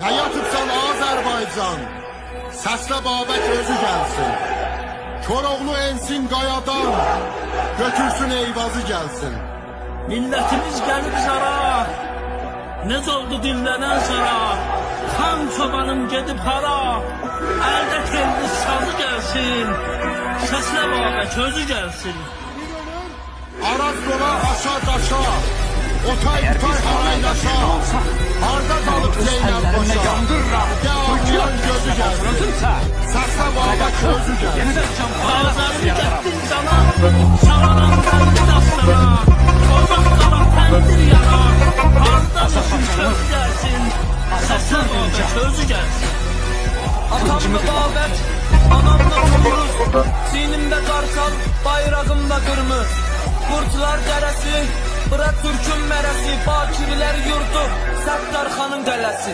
Nə yatıbsan Azərbaycan? Səslə Babək özü gəlsin. Koroğlu ensin qayadan, götürsün Eyvazı gəlsin. Millətimiz gəlib zara, necə oldu dinlənən sara? Xan çobanım gedib hara, əldə telli sazı gəlsin. Səslə Babək özü gəlsin. Araz dola aşağı daşa, otay utay haraydaşa. Harda qalıb Zeynəb Paşa, gəl gözü gəlsin. Səslə Babək özü gəlsin. Bazarını getdin cana, savaran təndir dastana. Ocaq qala təndir yana, hardamışın söz gəlsin. Səslə Babək özü gəlsin. Atamda Babək, anamda Tomruz, sinimdə qartal, bayrağımda qırmız. Qurtlar dərəsi, bura Türkün mərəsi, Bakirlər yurdu, Səttarxanın qələsi.